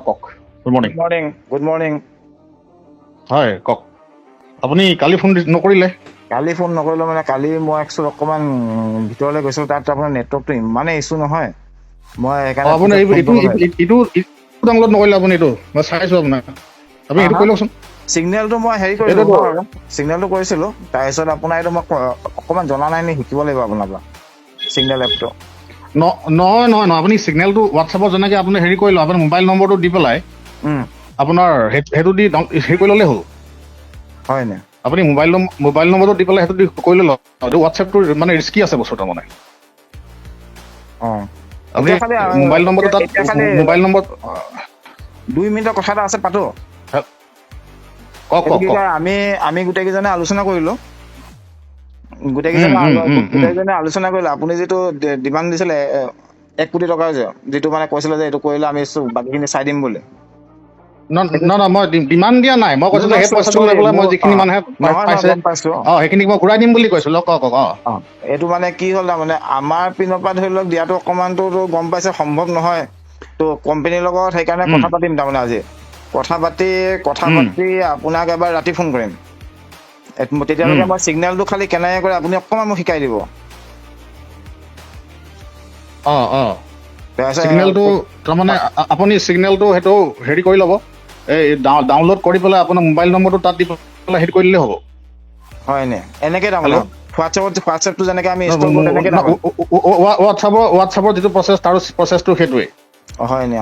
কওক। Good morning. Good morning. হয় কওক। আপুনি কালি ফোন নকৰিলে? কালি ফোন নকৰিলো মানে কালি মই একচুৱেলি অকণমান ভিতৰলৈ গৈছিলোঁ, তাত আপোনাৰ নেটৱৰ্কটো ইমানেই ইছ্যু নহয়, মই আপুনি সেইকাৰণে এইটো ডাউনলোড নকৰিলে? আপুনি এইটো মই চাইছোঁ আপোনাক, আপুনি এইটো কৰি লওকচোন। চিগনেলটো মই হেৰি কৰিলোঁ, চিগনেলটো কৰিছিলোঁ, তাৰপিছত আপোনাৰ এইটো মই অকণমান জনা নাই নি, শিকিব লাগিব আপোনাৰ পৰা চিগনেল এপটো। নহয় নহয় নহয়, আপুনি চিগনেলটো হোৱাটছএপত যেনেকৈ আপুনি হেৰি কৰিলে, আপোনাৰ মোবাইল নম্বৰটো দি পেলাই আপোনাৰ সেইটো দি হেৰি কৰি ল'লেই হ'ল। হয়নে? আপুনি মোবাইল নম্বৰটো দি পেলাই সেইটো দি কৰি ল'লে, এইটো হোৱাটছএপটো মানে ৰিস্কি আছে বস্তুটো মানে। আপুনি মোবাইল নম্বৰটো তাত মোবাইল নম্বৰ 2 মিনিটৰ কথা এটা আছে, পাতো? কওক কওক কওক। আমি গোটেইকেইজনে আলোচনা কৰিলোঁ, গোটেইকেইজনে আলোচনা কৰিলোঁ। আপুনি যিটো ডিমাণ্ড দিছিলে 1 কোটি টকাৰ যিটো মানে কৈছিলে যে এইটো কৰিলে আমি বাকীখিনি চাই দিম বুলি। নহয় মই ডিমাণ্ড দিয়া নাই, মই কৈছোঁ যে সেই পইচাটো লৈ পেলাই মই যিখিনি মানুহে পাইছে সেইখিনিক মই ঘূৰাই দিম বুলি কৈছোঁ। কওক। এইটো মানে কি হ'ল, তাৰমানে আমাৰ পিনৰ পৰা ধৰি লওক দিয়াটো অকণমানতো গম পাইছে সম্ভৱ নহয়, তো কোম্পানীৰ লগত সেইকাৰণে কথা পাতিম। তাৰমানে আজি কথা পাতি আপোনাক এবাৰ ৰাতি ফোন কৰিম। তেতিয়ালৈকে মই চিগনেলটো খালি কেনেকৈ কৰে আপুনি অকণমান মোক শিকাই দিব। চিগনেলটো তাৰমানে আপুনি চিগনেলটো সেইটো হেৰি কৰি ল'ব, এই ডাউনলোড কৰি পেলাই আপোনাৰ মোবাইল নম্বৰটো তাত দি পেলাই হেৰি কৰি দিলেই হ'ব। হয়নে? এনেকৈ তাৰমানে হোৱাটছএপটো যেনেকৈ আমি ইনষ্টল কৰোঁ তেনেকৈ হোৱাটছএপৰ যিটো প্ৰচেছ তাৰ প্ৰচেছটো সেইটোৱেই। হয়নে?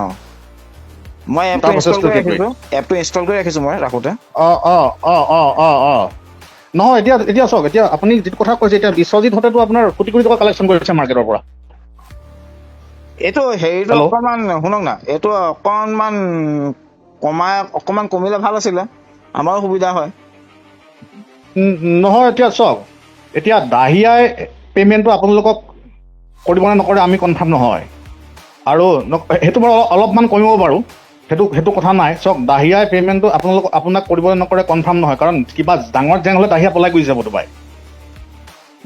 মই এপটো ইনষ্টল কৰি ৰাখিছোঁ মই ৰাখোঁতে। নহয় এতিয়া চাওক, এতিয়া আপুনি যিটো কথা কৈছে, এতিয়া বিশ্বজিৎহঁতেতো আপোনাৰ কোটি কোটি টকা কালেকশ্যন কৰিছে মাৰ্কেটৰ পৰা। এইটো হেৰিটো অকণমান শুনক না, এইটো অকণমান কমিলে ভাল আছিলে, আমাৰো সুবিধা হয়। নহয় এতিয়া চাওক, এতিয়া দাহিয়াই পে'মেণ্টটো আপোনালোকক কৰিবনে নকৰে আমি কনফাৰ্ম নহয়, আৰু সেইটো বাৰু অলপমান কমিব বাৰু, সেইটো কথা নাই। চাওক, দাহিয়াই পে'মেণ্টটো আপোনাক কৰিবনে নকৰে কনফাৰ্ম নহয়, কাৰণ কিবা ডাঙৰ জেং হ'লে দাহিয়া পলাই গুচি যাব দুবাই।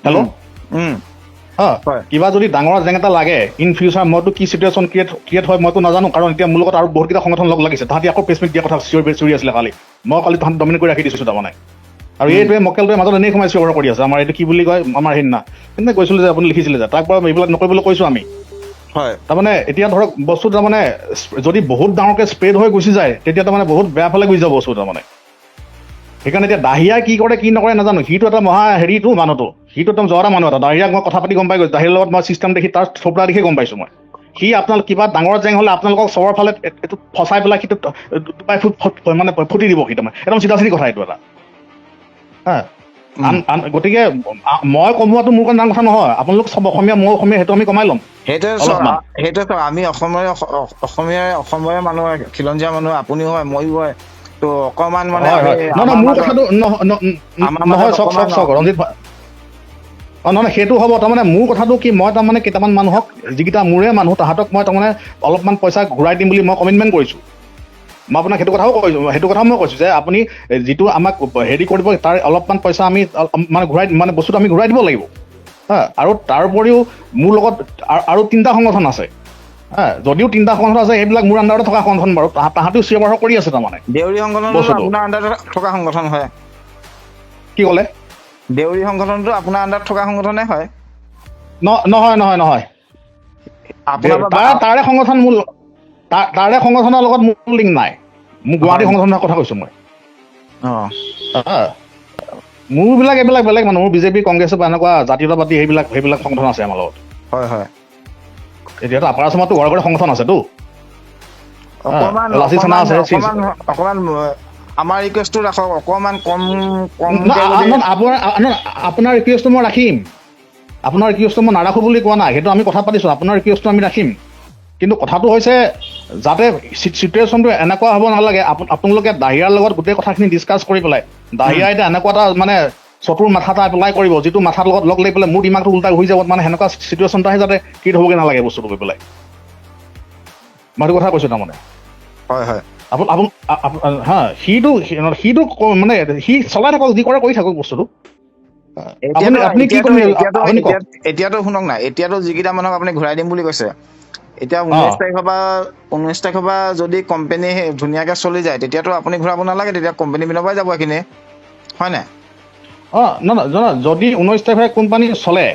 হেল্ল', কিবা যদি ডাঙৰ জেং এটা লাগে ইন ফিউচাৰ, মইতো কি চিটুৱেশ্যন ক্ৰিয়েট হয় মইতো নাজানো, কাৰণ এতিয়া মোৰ লগত আৰু বহুতকেইটা সংগঠন লগ লাগিছে, তাহাঁতি আকৌ প্ৰেছ মিট দিয়া কথা চিঞৰি আছিলে কালি। মই কালি তাহাঁত ডমিনেট কৰি ৰাখি দিছোঁ তাৰমানে, আৰু এইটোৱে মক্কেলটোৱে মাজত এনেই সোমাই চিঞৰ কৰি আছে। আমাৰ এইটো কি বুলি কয়, আমাৰ সেইদিনা সেইদিনা কৈছিলোঁ যে আপুনি লিখিছিলে যে, তাক বাৰু এইবিলাক নকৰিবলৈ কৈছোঁ আমি। তাৰমানে এতিয়া ধৰক বস্তু তাৰমানে যদি বহুত ডাঙৰকৈ স্প্ৰেড হৈ গুচি যায়, তেতিয়া তাৰমানে বহুত বেয়া ফালে গুচি যাব বস্তু তাৰমানে। সেইকাৰণে এতিয়া দাহিয়াই কি কৰে কি নকৰে নাজানো, সিটো এটা মহা হেৰিটো মানুহটো, সিটো একদম জৰা মানুহ এটা। দাহিয়াক মই কথা পাতি গম পাই গৈছোঁ, দাহিয়াৰ লগত মই চিষ্টেম দেখি তাৰ থোপৰা দেখি গম পাইছোঁ মই। সি আপোনালোক কিবা ডাঙৰ জেং হ'লে আপোনালোকক চবৰ ফালে এইটো ফচাই পেলাই সিটো মানে ফুটি দিব, সি তাৰমানে একদম চিধা চিধি কথা এইটো এটা। গতিকে মই কমোৱাটো মোৰ কাৰণে ডাঙৰ কথা নহয়, আপোনালোক চব অসমীয়া, মই অসমীয়া, সেইটো আমি কমাই ল'ম। সেইটোৱে আমি অসমৰে মানুহ, খিলঞ্জীয়া মানুহ, আপুনিও হয় ময়ো হয়, তো অকণমান মানে মোৰ কথাটো নহয়, চাওক ৰঞ্জিত ভাই, নহয় সেইটো হ'ব। তাৰমানে মোৰ কথাটো কি, মই তাৰমানে কেইটামান মানুহক, যিকেইটা মোৰে মানুহ, তাহাঁতক মই তাৰমানে অলপমান পইচা ঘূৰাই দিম বুলি মই কমিটমেণ্ট কৰিছোঁ। মই আপোনাক সেইটো কথাও কৈছোঁ যে আপুনি যিটো আমাক হেৰি কৰিব, তাৰ অলপমান পইচা আমি মানে বস্তুটো আমি ঘূৰাই দিব লাগিব। আৰু তাৰ উপৰিও মোৰ লগত আৰু 3টা সংগঠন আছে। যদিও 3টা সংগঠন আছে, সেইবিলাক মোৰ আণ্ডাৰতে থকা সংগঠন বাৰু, তাহাঁতিও চিঞৰ বাখৰ কৰি আছে তাৰমানে। দেউৰী সংগঠনটো আপোনাৰ আণ্ডাৰত থকা সংগঠন হয়। কি ক'লে? দেউৰী সংগঠনটো আপোনাৰ আণ্ডাৰত থকা সংগঠনে হয়। নহয় তাৰে সংগঠনৰ লগত মোৰ লিংক নাই। মোৰ গুৱাহাটী সংগঠনৰ কথা কৈছোঁ মই। মোৰবিলাক এইবিলাক বেলেগ মানুহ, মোৰ বিজেপি, কংগ্ৰেছ বা এনেকুৱা জাতীয়তাবাদী সেইবিলাক সংগঠন আছে আমাৰ লগত। হয়। এতিয়াতো আপাৰ আছামতো ঘৰে ঘৰে সংগঠন আছেতো। অকণমান আমাৰ ৰিকুৱেষ্টটো ৰাখক, অকণমান কম। আপোনাৰ ৰিকুৱেষ্টটো মই ৰাখিম, আপোনাৰ ৰিকুৱেষ্টটো মই নাৰাখোঁ বুলি কোৱা নাই, সেইটো আমি কথা পাতিছোঁ, আপোনাৰ ৰিকুৱেষ্টটো আমি ৰাখিম। কিন্তু কথাটো হৈছে যাতে চিটুৱেশ্যনটো এনেকুৱা হ'ব নালাগে, আপোনালোকে দাহিয়াৰ লগত গোটেই কথাখিনি ডিছকাছ কৰি পেলাই, দাহিয়া এতিয়া এনেকুৱা এটা মানে চতুৰ মাথা এটা এপ্লাই কৰিব, যিটো মাথাৰ লগত লগ লাগি পেলাই মোৰ দিমাগটো উল্টা হৈ যাব, মানে সেনেকুৱা চিটুৱেশ্যন এটাহে যাতে ক্ৰিয়েট হ'বগৈ নালাগে বস্তুটো কৰি পেলাই। মই সেইটো কথা কৈছোঁ তাৰমানে। সিটো মানে সি চলাই থাকক, যি কৰে কৰি থাকক বস্তুটো। আপুনি কি ক'ম আপুনি কওক। এতিয়াতো শুনক না, এতিয়াতো যিকেইটা মানুহক আপুনি ঘূৰাই দিম বুলি কৈছে, এতিয়া 19 তাৰিখৰ পৰা যদি কোম্পানী ধুনীয়াকে চলি যায় তেতিয়াতো আপুনি ঘূৰাব নালাগে, তেতিয়া কোম্পানী পিনৰ পৰাই যাব এইখিনি, হয় নাই? নহয় যদি 19 তাৰিখে কোম্পানী চলে,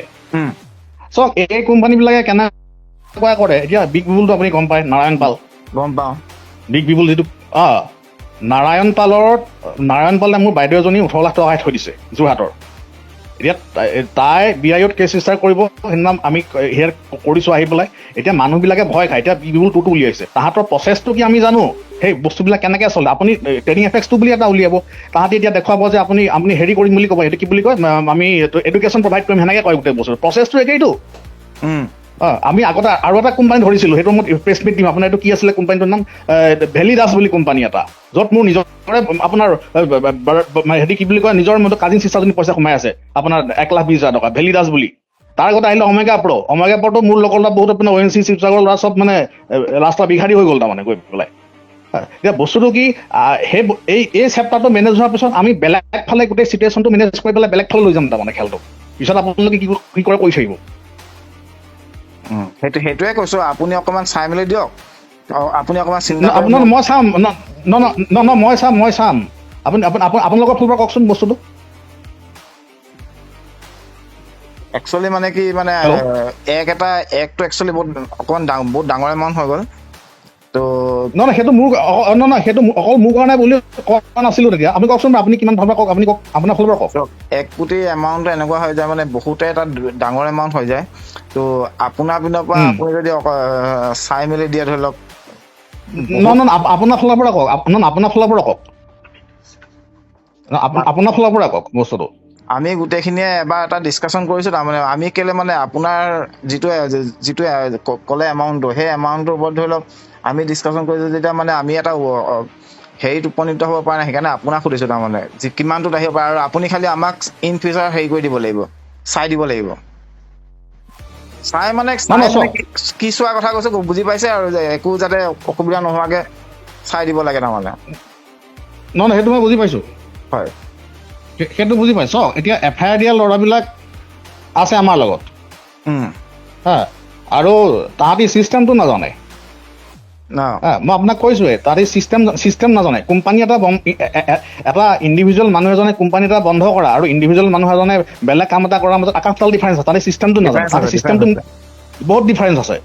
চাওক এই কোম্পানীবিলাকে কেনেকুৱা কৰে, এতিয়া বিগ বুবুলটো আপুনি গম পায়, নাৰায়ণ পাল গম পাওঁ। বিগ বুবুল যিটো নাৰায়ণ পালে মোৰ বাইদেউ এজনী 18 লাখ টকা থৈ দিছে যোৰহাটৰ। এতিয়া তাই BIOত কেছ ৰেজিষ্টাৰ কৰিব, সেইদিনা আমি হেয়াৰ কৰিছোঁ আহি পেলাই। এতিয়া মানুহবিলাকে ভয় খায়, এতিয়া বিগ বুবুল 2টো উলিয়াইছে, তাহাঁতৰ প্ৰচেছটো কি আমি জানো, সেই বস্তুবিলাক কেনেকৈ চলে। আপুনি ট্ৰেডিং এফেক্সটো বুলি এটা উলিয়াব, তাহাঁতি এতিয়া দেখুৱাব যে আপুনি হেৰি কৰিম বুলি ক'ব, সেইটো কি বুলি কয়, আমি এডুকেশ্যন প্ৰভাইড কৰিম, সেনেকৈ কয় গোটেই বস্তু। প্ৰচেছটো একেইটো। আমি আগতে আৰু এটা কোম্পানী ধৰিছিলোঁ, সেইটো মই প্ৰেছ মিট দিম আপোনাৰ। এইটো কি আছিলে কোম্পানীটোৰ নাম, ভেলি দাস বুলি কোম্পানী এটা, য'ত মোৰ নিজৰে আপোনাৰ হেৰি কি বুলি কয়, নিজৰ মতে কাজিন চিষ্টাৰজনী পইচা সোমাই আছে আপোনাৰ 1,20,000 টকা, ভেলি দাস বুলি। তাৰ আগতে আহিলে অমেগা প্ৰ'টো মোৰ লগৰ বহুত আপোনাৰ ONC শিৱসাগৰ ল'ৰা চব মানে ৰাস্তা বিঘাৰী হৈ গ'ল তাৰমানে গৈ পেলাই। এতিয়া বস্তুটো কি, এই চেপ্টাৰটো মেনেজ হোৱাৰ পিছত আমি বেলেগ ফালে গোটেই চিটুৱেশ্যনটো মেনেজ কৰি পেলাই বেলেগ ফালে লৈ যাম তাৰমানে খেলটো। পিছত আপোনালোকে কি কৰে কৰি থাকিব। সেইটোৱে কৈছো, আপুনি অকমান চাই মেলি দিয়ক, আপুনি অকমান চিন্তা আপোনাক মই চাম, মই চাম। আপুনি আপোনালোকৰ ফালৰ পৰা কওকচোন বস্তুটো। একচুৱেলি মানে কি, মানে একটো একচুৱেলি বহুত ডাঙৰ এমাউণ্ট হৈ গ'ল। তো নহয় সেইটো মোৰ সেইটো অকল মোৰ কাৰণে বুলি কোৱা নাছিলোঁ তেতিয়া। আপুনি কওকচোন, আপুনি কিমান ফালৰ পৰা কওক, আপুনি কওক আপোনাৰ ফালৰ পৰা কওক। 1 কোটি এমাউণ্টটো এনেকুৱা হৈ যায়, মানে বহুতে এটা ডাঙৰ এমাউণ্ট হৈ যায়। তো আপোনাৰ পিনৰ পৰা আপুনি যদি চাই মেলি দিয়ে, ধৰি লওক। নহয় আপোনাৰ ফালৰ পৰা কওক, আপোনাৰ ফালৰ পৰা কওক, আপোনাৰ ফালৰ পৰা কওক বস্তুটো। আমি গোটেইখিনিয়ে এবাৰ এটা ডিছকাশ্যন কৰিছোঁ, তাৰমানে আমি কেলে মানে আপোনাৰ যিটো ক'লে এমাউণ্টটো, সেই এমাউণ্টটোৰ ওপৰত ধৰি লওক আমি ডিছকাশ্যন কৰিছোঁ, যেতিয়া মানে আমি এটা হেৰিত উপনীত হ'ব পৰা নাই, সেইকাৰণে আপোনাক সুধিছোঁ তাৰমানে কিমানটোত আহিব পাৰে, আৰু আপুনি খালি আমাক ইন ফিউচাৰ হেৰি কৰি দিব লাগিব, চাই দিব লাগিব। চাই মানে কি চোৱাৰ কথা কৈছোঁ বুজি পাইছে, আৰু যে একো যাতে অসুবিধা নোহোৱাকৈ চাই দিব লাগে তাৰমানে। নহয় সেইটো মই বুজি পাইছোঁ, হয় সেইটো বুজি পাইছোঁ। চাওক এতিয়া FIR দিয়া ল'ৰাবিলাক আছে আমাৰ লগত, আৰু তাহাঁতি চিষ্টেমটো নাজানে। মই আপোনাক কৈছোঁৱে, তাহাঁতি চিষ্টেম নাজানে। কোম্পানী এটা ইণ্ডিভিজুৱেল মানুহ এজনে কোম্পানী এটা বন্ধ কৰা আৰু ইণ্ডিভিজুৱেল মানুহ এজনে বেলেগ কাম এটা কৰাৰ মাজত আকাশপাতাল ডিফাৰেঞ্চ আছে। তাহাঁতি চিষ্টেমটো নাজানে, তাহাঁতি চিষ্টেমটো বহুত ডিফাৰেঞ্চ আছে।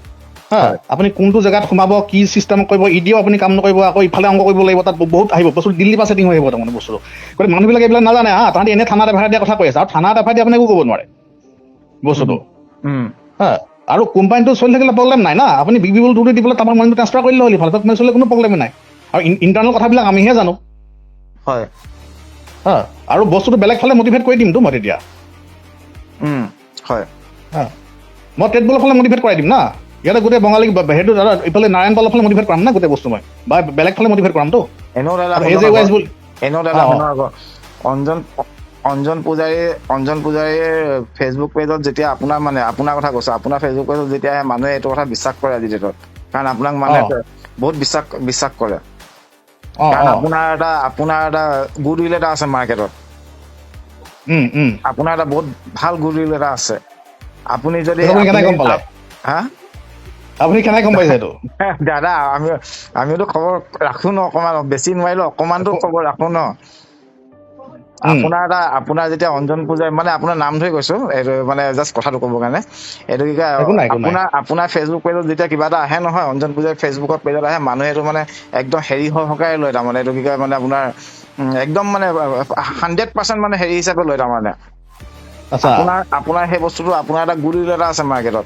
আপুনি কোনটো জেগাত সোমাব, কি চিষ্টেম কৰিব, ইডিও আপুনি কাম নকৰিব, আকৌ ইফালে অংক কৰিব লাগিব, তাত বহুত আহিব বস্তু, দিল্লীৰ পৰা ছেটিং হৈ আহিব তাৰমানে বস্তুটো। গতিকে মানুহবিলাকে এইবিলাক নাজানে। তাহাঁতি এনেই থানাত FIR দিয়া কথা কৈ আছে, আৰু থানাত FIR দিয়া আপুনি একো ক'ব নোৱাৰে বস্তুটো। আৰু কোম্পানীটো চলি থাকিলে প্ৰব্লেম নাই না, আপুনি বিগ বুবুল 2টো দি পেলাই তাৰপৰা মানিটো ট্ৰান্সফাৰ কৰিলে হ'ল, ইফালে তাত চলিলে কোনো প্ৰব্লেমেই নাই। আৰু ইণ্টাৰনেল কথাবিলাক আমিহে জানো। হয় আৰু বস্তুটো বেলেগ ফালে মটিভেট কৰি দিমতো মই তেতিয়া। হয় মই ট্ৰেডবলৰ ফালে মটিভেট কৰাই দিম না, ইয়াতে গোটেই বঙালী সেইটো ইফালে নাৰায়ণ পালৰ ফালে মটিভেট কৰাম না গোটেই বস্তু, মই বা বেলেগ ফালে মটিভেট কৰাম তো। অঞ্জন পূজাৰীৰ ফেচবুক পেজত যেতিয়া আপোনাৰ কথা কৈছো, আপোনাৰ ফেচবুক পেজত যেতিয়া মানুহে এইটো কথা বিশ্বাস কৰে আজিৰ ডেটত, কাৰণ আপোনাক মানুহে বহুত বিশ্বাস কৰে, কাৰণ আপোনাৰ এটা গুড উইল এটা আছে মাৰ্কেটত, আপোনাৰ এটা বহুত ভাল গুড উইল এটা আছে। আপুনি যদি আপুনি কেনেকৈ গম পাইছে এইটো? দাদা আমিতো খবৰ ৰাখো ন, অকমান বেছি নোৱাৰিলো, অকমানতো খবৰ ৰাখো ন। আপোনাৰ যেতিয়া অঞ্জন পূজাৰী, মানে আপোনাৰ নাম ধৰি কৈছো, এইটো মানে জাষ্ট কথাটো ক'বৰ কাৰণে, এইটো কি কয়, আপোনাৰ ফেচবুক পেজত যেতিয়া কিবা এটা আহে নহয়, অঞ্জন পূজাৰী ফেচবুকৰ পেজত আহে, মানুহে এইটো মানে একদম হেৰি সহকাৰে লয় তাৰমানে, এইটো কি কয় মানে আপোনাৰ একদম মানে 100% মানে হেৰি হিচাপে লয় তাৰমানে। আপোনাৰ সেই বস্তুটো, আপোনাৰ এটা গুড উইল এটা আছে মাৰ্কেটত,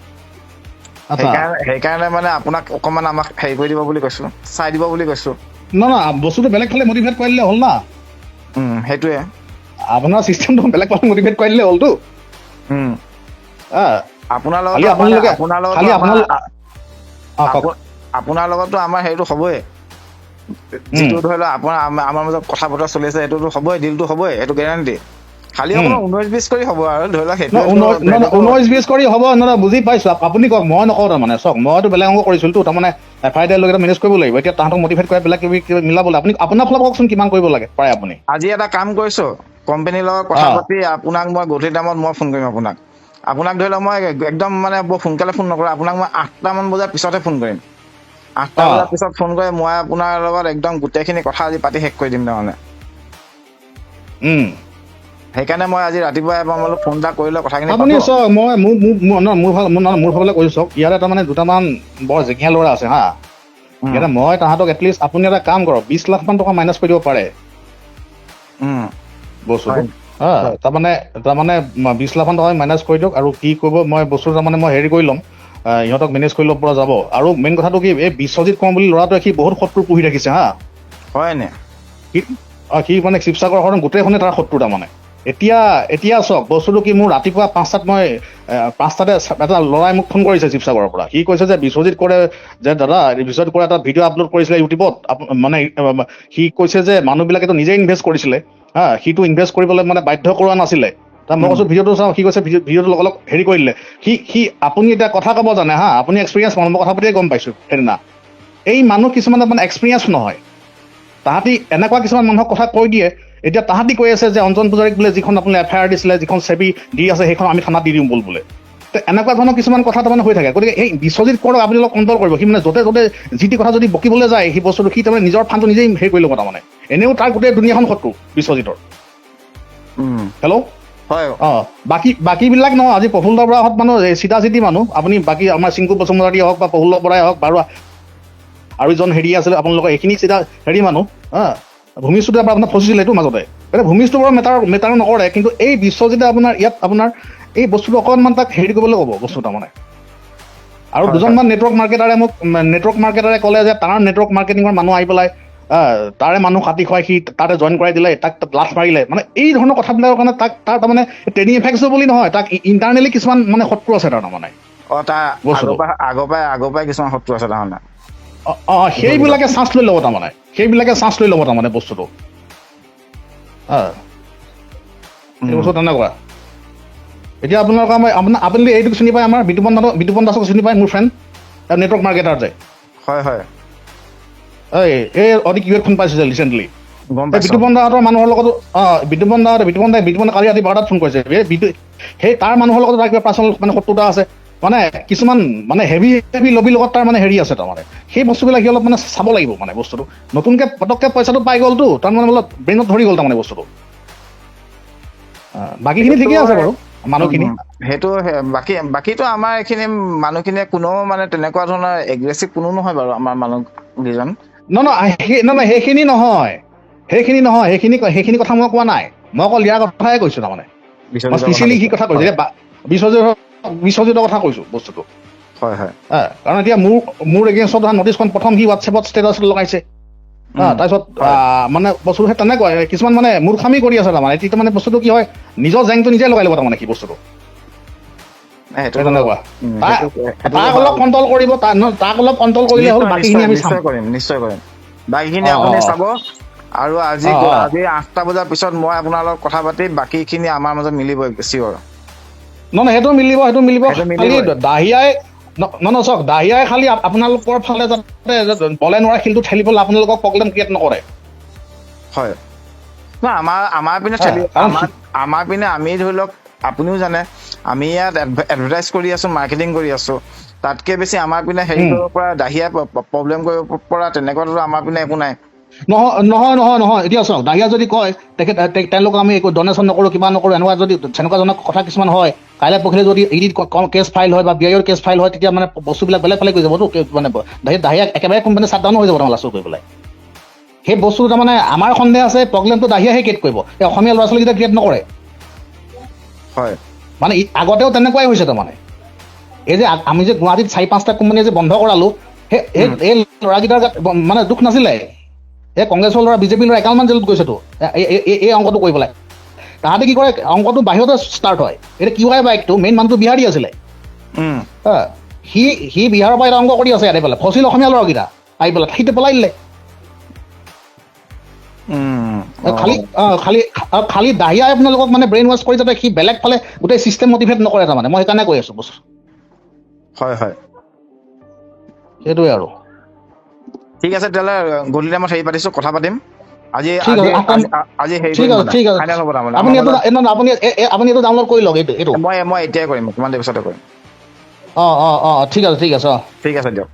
সেইকাৰণে মানে আপোনাক অকমান আমাক হেৰি কৰি দিব বুলি কৈছো, চাই দিব বুলি কৈছো। নহয় বস্তুটো বেলেগ ফালে মটিভেট কৰি দিলে হ'ল না। সেইটোৱে আপোনাৰ চিষ্টেমটো বেলেগ ফালে মটিভেট কৰি দিলে হ'লতো। আপোনাৰ লগতো আমাৰ হেৰিটো হ'বই, যিটো ধৰি লওক আমাৰ মাজত কথা বতৰা চলি আছে, সেইটোতো হ'বই, ডিলটো হ'বই, এইটো গেৰাণ্টি। খালি অকণমান 19-20 কৰি হ'ব আৰু ধৰি লওক সেইটো 19-20 কৰি হ'ব। নহয় বুজি পাইছো, আপুনি কওক, মই নকওঁ তাৰমানে। চাওক মইতো বেলেগ অংক কৰিছিলো তাৰমানে, FIR দিয়াৰ লগত মেনেজ কৰিব লাগিব। এতিয়া তাহাঁতক মটিভেট কৰি বেলেগ কিবা মিলাবলৈ, আপুনি আপোনাৰ ফালে কওকচোন কিমান কৰিব লাগে পাৰে আপুনি। আজি এটা কাম কৰিছো, কোম্পানীৰ লগত কথা পাতি আপোনাক মই গধূলি টাইমত মই ফোন কৰিম আপোনাক ধৰি লওক মই একদম মানে বৰ সোনকালে ফোন নকৰোঁ আপোনাক মই 8টামান বজাৰ পিছতহে ফোন কৰিম 8টা বজাৰ পিছত ফোন কৰি মই আপোনাৰ লগত একদম গোটেইখিনি কথা আজি পাতি শেষ কৰি দিম তাৰমানে সেইকাৰণে মই আজি ৰাতিপুৱা এবাৰ বোলো ফোন এটা কৰিলে কথাখিনি আপুনি চাওক মই মোৰ ভাগলৈ কৈছো চাওক ইয়াত এটা মানে দুটামান বৰ জেগীয়া ল'ৰা আছে হা ইয়াতে মই তাহাঁতক এটলিষ্ট আপুনি এটা কাম কৰক 20 লাখ মান টকা মাইনাছ কৰি দিব পাৰে বস্তুটো তাৰমানে 20 লাখ মান টকা মাইনাছ কৰি দিয়ক আৰু কি কৰিব মই বস্তু তাৰমানে মই হেৰি কৰি ল'ম ইহঁতক মেনেজ কৰি ল'ব পৰা যাব আৰু মেইন কথাটো কি এই বিশ্বজিৎ কওঁ বুলি ল'ৰাটোৱে সি বহুত শত্ৰু পুহি ৰাখিছে হা হয়নে সি মানে শিৱসাগৰ ঘৰত গোটেইখনে তাৰ শত্ৰু তাৰমানে এতিয়া চাওক বস্তুটো কি মোৰ ৰাতিপুৱা 5টাত মই 5টাতে এটা ল'ৰাই মোক ফোন কৰিছে শিৱসাগৰৰ পৰা সি কৈছে যে বিশ্বজিৎ কৰে যে দাদা বিশ্বজিৎ কৰে এটা ভিডিঅ' আপলোড কৰিছিলে ইউটিউবত মানে সি কৈছে যে মানুহবিলাকেতো নিজে ইনভেষ্ট কৰিছিলে হা সিটো ইনভেষ্ট কৰিবলৈ মানে বাধ্য কৰোৱা নাছিলে মই কৈছোঁ ভিডিঅ'টো চাওঁ সি কৈছে ভিডিঅ'টো অলপ হেৰি কৰি দিলে সি আপুনি এতিয়া কথা ক'ব জানে হা আপুনি এক্সপিৰিয়েঞ্চ মানুহ মই কথা পাতিয়ে গম পাইছোঁ সেইদিনা এই মানুহ কিছুমানে মানে এক্সপিৰিয়েঞ্চ নহয় তাহাঁতি এনেকুৱা কিছুমান মানুহক কথা কৈ দিয়ে এতিয়া তাহাঁতি কৈ আছে যে অঞ্জন পূজাৰীক বোলে যিখন আপুনি এফআইআৰ দিছিলে যিখন চেবি দি আছে সেইখন আমি থানাত দি দিওঁ বোলে এনেকুৱা ধৰণৰ কিছুমান কথা তাৰমানে হৈ থাকে গতিকে এই বিশ্বজিৎ কৰক আপুনি অলপ কণ্ট্ৰল কৰিব সি মানে য'তে যি টি কথা যদি বকিবলৈ যায় সেই বস্তুটো সি তাৰমানে নিজৰ ফাণ্ডটো নিজেই হেৰি কৰি ল'ব তাৰমানে এনেও তাৰ গোটেই দুনীয়াখন শত্ৰু বিশ্বজিতৰ হেল্ল' হয় বাকীবিলাক নহয় আজি প্ৰফুল্ল বৰাহঁত মানুহ চিধা চিধি মানুহ আপুনি বাকী আমাৰ চিংকু বসুমতাৰী হওক বা প্ৰফুল্ল বৰাই হওক বাৰু আৰু এজন হেৰি আছিলে আপোনালোকৰ এইখিনি চিধা হেৰি মানুহ ভূমিষ্ঠতে আপোনাৰ ফচিছিলে এইটো মাজতে ভূমিষ্ঠটো বাৰু মেটাৰ নকৰে কিন্তু এই বিশ্বজিতে আপোনাৰ ইয়াত আপোনাৰ এই বস্তুটো অকণমান তাক হেৰি কৰিবলৈ ক'ব বস্তু তাৰমানে আৰু দুজনমান নেটৱৰ্ক মাৰ্কেটাৰে ক'লে যে তাৰ নেটৱৰ্ক মাৰ্কেটিঙৰ মানুহ আহি পেলাই তাৰে মানুহ কাটি খুৱাই সি তাতে জইন কৰাই দিলে তাক লাভ মাৰিলে মানে এই ধৰণৰ কথাবিলাকৰ কাৰণে তাৰ তাৰমানে ট্ৰেইনিং এফেক্টছ বুলি নহয় তাক ইণ্টাৰনেলি কিছুমান মানে শত্ৰু আছে তাৰমানে আগৰ পৰাই কিছুমান শত্ৰু আছে তাৰমানে সেইবিলাকে চান্স লৈ ল'ব তাৰমানে বস্তুটো এই বস্তু তেনেকুৱা এতিয়া আপোনালোকৰ আপুনি এইটোক চিনি পায় আমাৰ বিতুপন দাসক চিনি পায় মোৰ ফ্ৰেণ্ড নেটৱৰ্ক মাৰ্কেটাৰ যে হয় এই অতি কিউত ফোন পাইছে যে ৰিচেণ্টলি বিতুপন দাহঁতৰ মানুহৰ লগতো বিতুপন কালি ৰাতি 12টাত ফোন কৰিছে সেই তাৰ মানুহৰ লগত তাৰ কিবা পাৰ্চনেল মানে শত্ৰুতা আছে মানে কিছুমান মানে হেভি লবিৰ লগত তাৰ মানে হেৰি আছে তাৰমানে সেই বস্তুবিলাক সি অলপ মানে চাব লাগিব মানে বস্তুটো নতুনকৈ পটককৈ পইচাটো পাই গ'লতো তাৰ মানে অলপ ব্ৰেইনত ধৰি গ'ল তাৰমানে বস্তুটো বাকীখিনি ঠিকেই আছে বাৰু মানুহখিনি সেইটো বাকীতো আমাৰ এইখিনি মানুহখিনিয়ে কোনো মানে তেনেকুৱা ধৰণৰ এগ্ৰেছিভ কোনো নহয় বাৰু আমাৰ মানুহকেইজন নহয় সেইখিনি কথা মই কোৱা নাই মই অকল ইয়াৰ কথাই কৈছোঁ তাৰমানে স্পেচিয়েলি সি কথা কৈছোঁ বিশ্বজিতৰ কথা কৈছোঁ বস্তুটো হয় কাৰণ এতিয়া মোৰ এগেইনষ্টত নটিছখন প্ৰথম সি হোৱাটছএপত ষ্টেটাছ লগাইছে তাৰপিছত মানে বস্তুটো সেই তেনেকুৱা কিছুমান মানে মূৰ্খামি কৰি আছে তাৰমানে এতিয়া মানে বস্তুটো কি হয় নিজৰ জেংটো নিজে লগাই ল'ব তাৰমানে সি বস্তুটো তেনেকুৱা তাক অলপ কণ্ট্ৰল কৰিব তাক অলপ কণ্ট্ৰল কৰিলে হ'ল বাকীখিনি আমি নিশ্চয় কৰিম বাকীখিনি আপুনি চাব আৰু আজি 8টা বজাৰ পিছত মই আপোনাৰ লগত কথা পাতি বাকীখিনি আমাৰ মাজত মিলিব চিয়ৰ নহয় সেইটো মিলিব খালি চাওক দাহিয়াই খালি আপোনালোকৰ ফালে যাতে বলে নোৱাৰা শিলটো ঠেলিবলৈ আপোনালোকক প্ৰব্লেম ক্ৰিয়েট নকৰে হয় আমাৰ পিনে আমাৰ পিনে আমি ধৰি লওক আপুনিও জানে আমি ইয়াত এডভাৰটাইজ কৰি আছো মাৰ্কেটিং কৰি আছো তাতকে বেছি আমাৰ পিনে হেৰি কৰিব পৰা দাহিয়াই প্ৰব্লেম কৰিব পৰা তেনেকুৱাটো আমাৰ পিনে একো নাই নহয় এতিয়া চাওক দাহিয়া যদি কয় তেওঁলোকক আমি একো ডনেশ্যন নকৰোঁ কিবা নকৰোঁ এনেকুৱা যদি তেনেকুৱাজনক কথা কিছুমান হয় কাইলৈ পৰহিলে যদি ইডিট কেছ ফাইল হয় বা বিআইৰ কেছ ফাইল হয় তেতিয়া মানে বস্তুবিলাক বেলেগ ফালে গৈ যাবতো মানে দাহিয়া একেবাৰে কোম্পানী শ্বাটডাউন হৈ যাব তাৰমানে লাষ্টত গৈ পেলাই সেই বস্তুটো তাৰমানে আমাৰ সন্দেহ আছে প্ৰব্লেমটো দাহিয়াহে ক্ৰিয়েট কৰিব এই অসমীয়া ল'ৰা ছোৱালীকেইটা ক্ৰিয়েট নকৰে হয় মানে আগতেও তেনেকুৱাই হৈছে তাৰমানে এই যে আমি যে গুৱাহাটীত 4-5টা কোম্পানী যে বন্ধ কৰালোঁ এই ল'ৰাকেইটাৰ মানে দুখ নাছিলে এই কংগ্ৰেছৰ ল'ৰা বিজেপিৰ ল'ৰা একাউণ্টমান জেলত গৈছেতো এই অংকটো কৰি পেলাই তাহাঁতে কি কৰে অংকটো বাহিৰতে ষ্টাৰ্ট হয় এতিয়া কিউ আই বাইকটো মেইন মানুহটো বিহাৰী আছিলে সি বিহাৰৰ পৰা এটা অংক কৰি আছে ইয়াতে পেলাই ফচিল অসমীয়া ল'ৰাকেইটা আহি পেলাই সিটো পেলাই দিলে খালি দাহিয়াই আপোনালোকক মানে ব্ৰেইন ৱাছ কৰি যাতে সি বেলেগ ফালে গোটেই চিষ্টেম মটিভেট নকৰে তাৰমানে মই সেইকাৰণে কৈ আছোঁ বস্তু হয় সেইটোৱে আৰু ঠিক আছে তেতিয়াহ'লে গধূলি টাইমত হেৰি পাতিছোঁ কথা পাতিম আজি ঠিক আছে, আজি হেৰি ঠিক আছে, ঠিক আছে। ফাইনেল হ'ব তাৰমানে আপুনি এইটো আপুনি এইটো ডাউনলোড কৰি লওক এইটো। মই এতিয়াই কৰিম, অকমান দেৰি পিছতে কৰিম। ঠিক আছে, ঠিক আছে, ঠিক আছে দিয়ক।